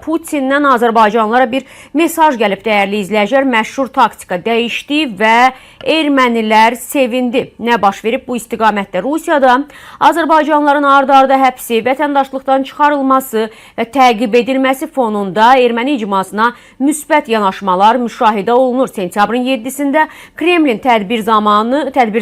Putin'dən Azərbaycanlılara bir mesaj gəlib, dəyərli izləyicilər. Məşhur taktika dəyişdi və ermənilər sevindi. Nə baş verib bu istiqamətdə? Rusiyada Azərbaycanlıların ard-arda həbsi, vətəndaşlıqdan çıxarılması və təqib edilməsi fonunda erməni icmasına müsbət yanaşmalar müşahidə olunur. Sentyabrın 7-sində Kremlin tədbir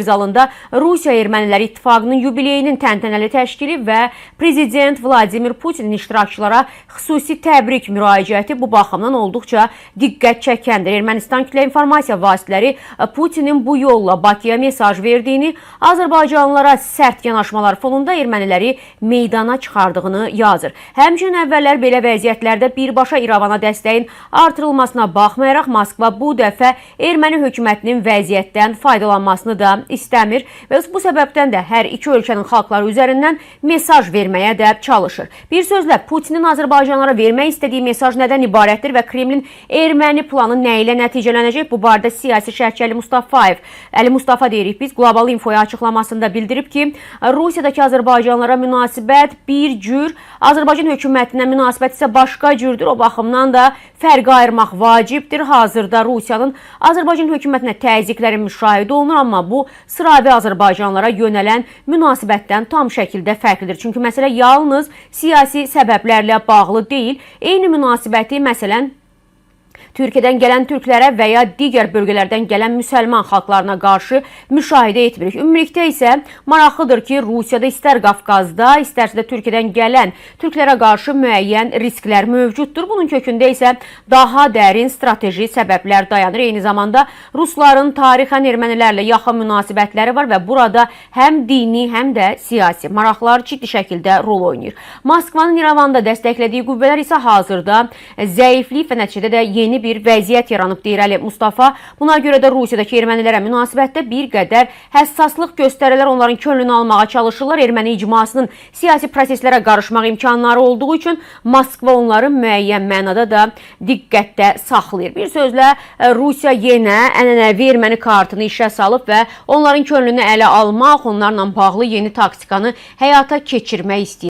zalında Rusiya Erməniləri İttifaqının yubileyinin təntənəli təşkili və Prezident Vladimir Putinin iştirakçılara xüsusi təbrik müraciəti bu baxımdan olduqca diqqət çəkəndir. Ermənistan kütlə informasiya vasitələri Putinin bu yolla Bakıya mesaj verdiyini, Azərbaycanlılara sərt yanaşmalar fonunda erməniləri meydana çıxardığını yazır. Həmçinin əvvəllər belə vəziyyətlərdə birbaşa İrəvana dəstəyin artırılmasına baxmayaraq, Moskva bu dəfə erməni hökumətinin vəziyyətdən faydalanmasını da istəmir və bu səbəbdən də hər iki ölkənin xalqları üzərindən mesaj verməyə də çalışır. Bir sözlə, Putinin Azərbaycanlara vermək istədiyi mesaj nədən ibarətdir və Kremlin erməni planı nə ilə nəticələnəcək? Bu barədə siyasi şərhçi Əli Mustafa deyirik biz, Qlobal Infoya açıqlamasında bildirib ki, Rusiyadakı Azərbaycanlara münasibət bir cür, Azərbaycan hökumətinə münasibət isə başqa cürdür. O baxımdan da fərqi ayırmaq vacibdir. Hazırda Rusiyanın Azərbaycan hökumətinə təzyiqləri müşahidə olunur, amma bu sıravi Azərbaycanlara yönələn münasibətdən tam şəkildə fərqlidir. Çünki məsələ yalnız siyasi səbəblərlə bağlı deyil. Eyni münasibəti məsələn Türkiyədən gələn türklərə və ya digər bölgələrdən gələn müsəlman xalqlarına qarşı müşahidə etmirik. Ümumilikdə isə maraqlıdır ki, Rusiyada istər Qafqazda, istərsə də Türkiyədən gələn türklərə qarşı müəyyən risklər mövcuddur. Bunun kökündə isə daha dərin strateji səbəblər dayanır. Eyni zamanda Rusların tarixən ermənilərlə yaxın münasibətləri var və burada həm dini, həm də siyasi maraqlar ciddi şəkildə rol oynayır. Moskvanın İrəvanda dəstəklədiyi qüvvələr isə hazırda zəiflik və nəticədə də yeni bir vəziyyət yaranıb, deyir Əli Mustafa. Buna görə də Rusiyadakı ermənilərə münasibətdə bir qədər həssaslıq göstərilər, onların könlünü almağa çalışırlar. Erməni icmasının siyasi proseslərə qarışmaq imkanları olduğu üçün Moskva onları müəyyən mənada da diqqətdə saxlayır. Bir sözlə, Rusiya yenə ənənəvi erməni kartını işə salıb və onların könlünü ələ almaq, onlarla bağlı yeni taktikanı həyata keçirmək istəyir.